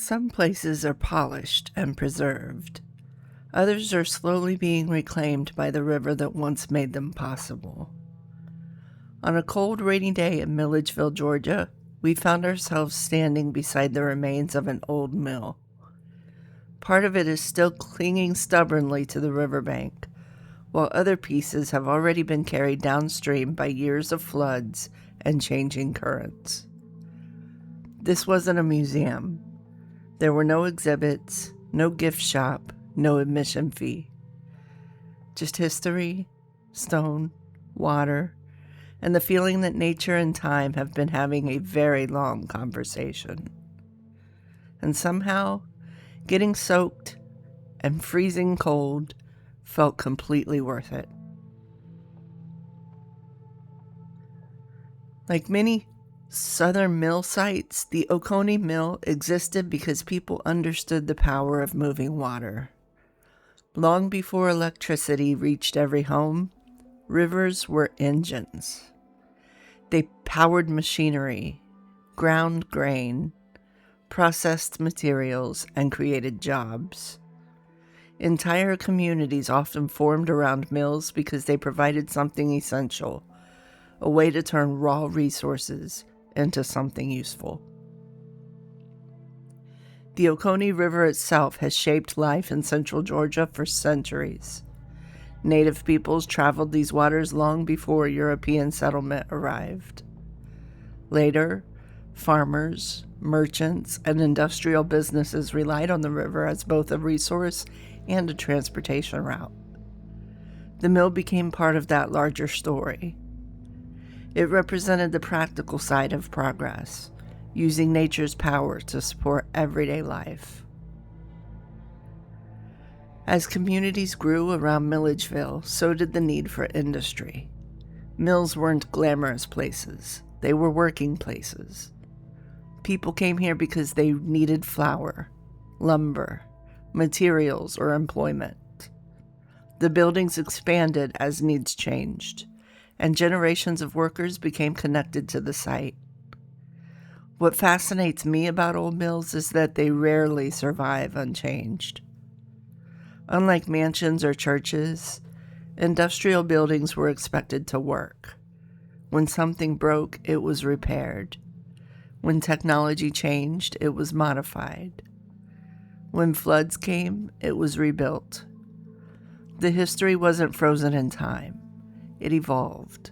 Some places are polished and preserved. Others are slowly being reclaimed by the river that once made them possible. On a cold, rainy day in Milledgeville, Georgia, we found ourselves standing beside the remains of an old mill. Part of it is still clinging stubbornly to the riverbank, while other pieces have already been carried downstream by years of floods and changing currents. This wasn't a museum. There were no exhibits, no gift shop, no admission fee. Just history, stone, water, and the feeling that nature and time have been having a very long conversation. And somehow, getting soaked and freezing cold felt completely worth it. Like many southern mill sites, the Oconee Mill existed because people understood the power of moving water. Long before electricity reached every home, rivers were engines. They powered machinery, ground grain, processed materials, and created jobs. Entire communities often formed around mills because they provided something essential, a way to turn raw resources into something useful. The Oconee River itself has shaped life in central Georgia for centuries. Native peoples traveled these waters long before European settlement arrived. Later, farmers, merchants, and industrial businesses relied on the river as both a resource and a transportation route. The mill became part of that larger story. It represented the practical side of progress, using nature's power to support everyday life. As communities grew around Milledgeville, so did the need for industry. Mills weren't glamorous places, they were working places. People came here because they needed flour, lumber, materials, or employment. The buildings expanded as needs changed, and generations of workers became connected to the site. What fascinates me about old mills is that they rarely survive unchanged. Unlike mansions or churches, industrial buildings were expected to work. When something broke, it was repaired. When technology changed, it was modified. When floods came, it was rebuilt. The history wasn't frozen in time. It evolved.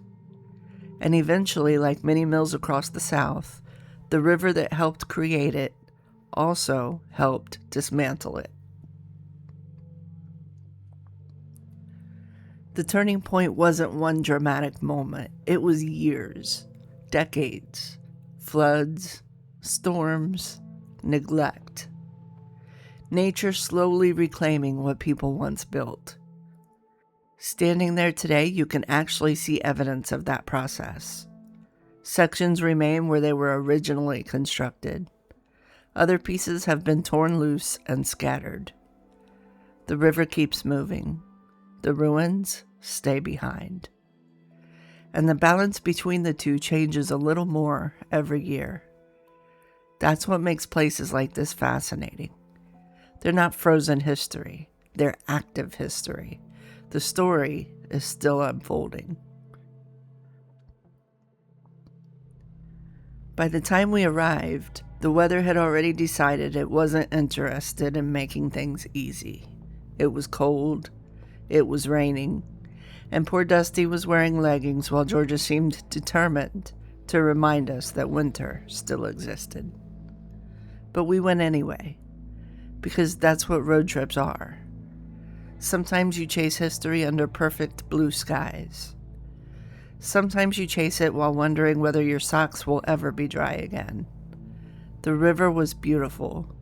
And eventually, like many mills across the South, the river that helped create it also helped dismantle it. The turning point wasn't one dramatic moment. It was years, decades, floods, storms, neglect. Nature slowly reclaiming what people once built. Standing there today, you can actually see evidence of that process. Sections remain where they were originally constructed. Other pieces have been torn loose and scattered. The river keeps moving. The ruins stay behind. And the balance between the two changes a little more every year. That's what makes places like this fascinating. They're not frozen history. They're active history. The story is still unfolding. By the time we arrived, the weather had already decided it wasn't interested in making things easy. It was cold, it was raining, and poor Dusty was wearing leggings while Georgia seemed determined to remind us that winter still existed. But we went anyway, because that's what road trips are. Sometimes you chase history under perfect blue skies. Sometimes you chase it while wondering whether your socks will ever be dry again. The river was beautiful.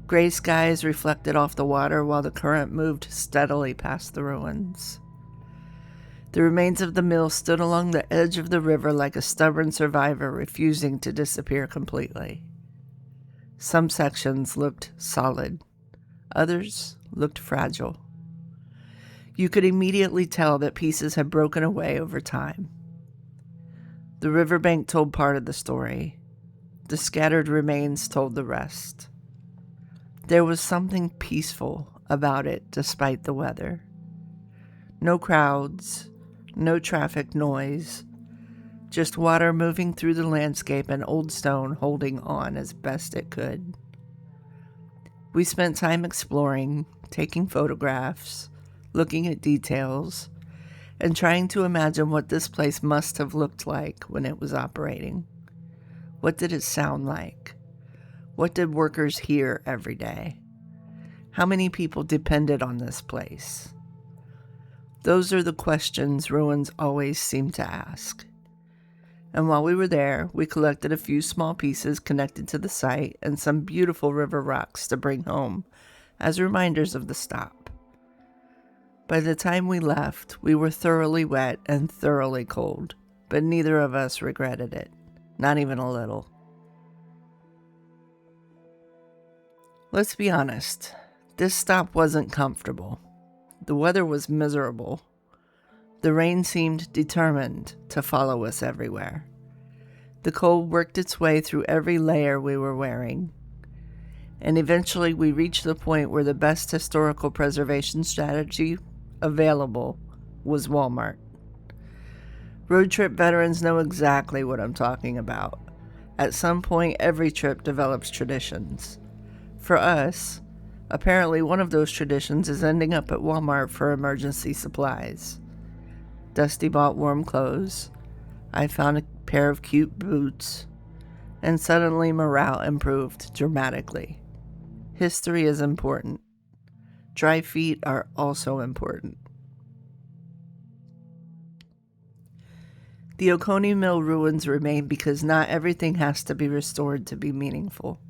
Gray skies reflected off the water while the current moved steadily past the ruins. The remains of the mill stood along the edge of the river like a stubborn survivor refusing to disappear completely. Some sections looked solid. Others looked fragile. You could immediately tell that pieces had broken away over time. The riverbank told part of the story. The scattered remains told the rest. There was something peaceful about it despite the weather. No crowds, no traffic noise, just water moving through the landscape and old stone holding on as best it could. We spent time exploring, taking photographs, looking at details, and trying to imagine what this place must have looked like when it was operating. What did it sound like? What did workers hear every day? How many people depended on this place? Those are the questions ruins always seem to ask. And while we were there, we collected a few small pieces connected to the site and some beautiful river rocks to bring home as reminders of the stop. By the time we left, we were thoroughly wet and thoroughly cold, but neither of us regretted it, not even a little. Let's be honest, this stop wasn't comfortable. The weather was miserable. The rain seemed determined to follow us everywhere. The cold worked its way through every layer we were wearing. And eventually we reached the point where the best historical preservation strategy available was Walmart. Road trip veterans know exactly what I'm talking about. At some point, every trip develops traditions. For us, apparently one of those traditions is ending up at Walmart for emergency supplies. Dusty bought warm clothes. I found a pair of cute boots. And suddenly morale improved dramatically. History is important. Dry feet are also important. The Oconee Mill ruins remain because not everything has to be restored to be meaningful.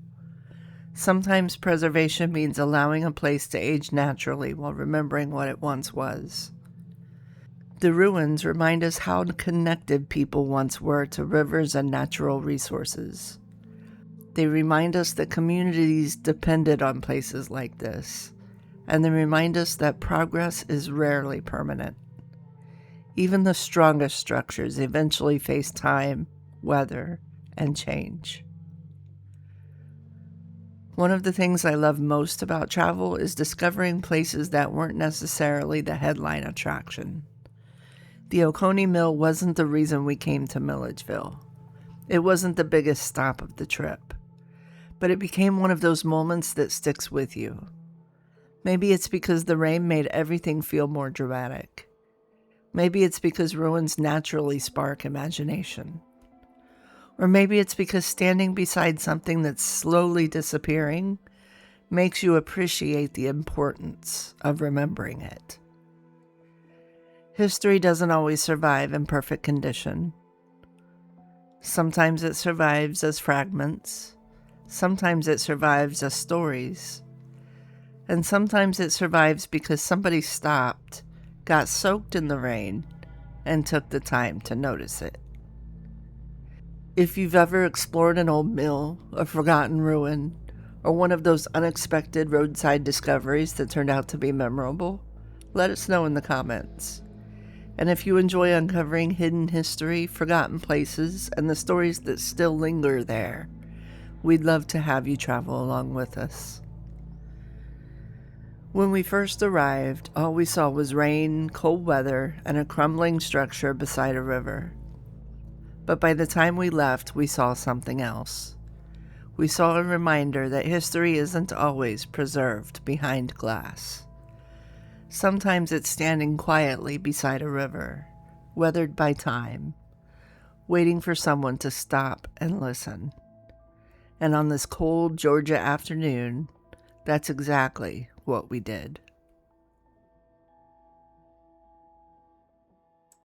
Sometimes preservation means allowing a place to age naturally while remembering what it once was. The ruins remind us how connected people once were to rivers and natural resources. They remind us that communities depended on places like this, and they remind us that progress is rarely permanent. Even the strongest structures eventually face time, weather, and change. One of the things I love most about travel is discovering places that weren't necessarily the headline attraction. The Oconee Mill wasn't the reason we came to Milledgeville. It wasn't the biggest stop of the trip, but it became one of those moments that sticks with you. Maybe it's because the rain made everything feel more dramatic. Maybe it's because ruins naturally spark imagination. Or maybe it's because standing beside something that's slowly disappearing makes you appreciate the importance of remembering it. History doesn't always survive in perfect condition. Sometimes it survives as fragments. Sometimes it survives as stories. And sometimes it survives because somebody stopped, got soaked in the rain, and took the time to notice it. If you've ever explored an old mill, a forgotten ruin, or one of those unexpected roadside discoveries that turned out to be memorable, let us know in the comments. And if you enjoy uncovering hidden history, forgotten places, and the stories that still linger there, we'd love to have you travel along with us. When we first arrived, all we saw was rain, cold weather, and a crumbling structure beside a river. But by the time we left, we saw something else. We saw a reminder that history isn't always preserved behind glass. Sometimes it's standing quietly beside a river, weathered by time, waiting for someone to stop and listen. And on this cold Georgia afternoon, that's exactly what we did.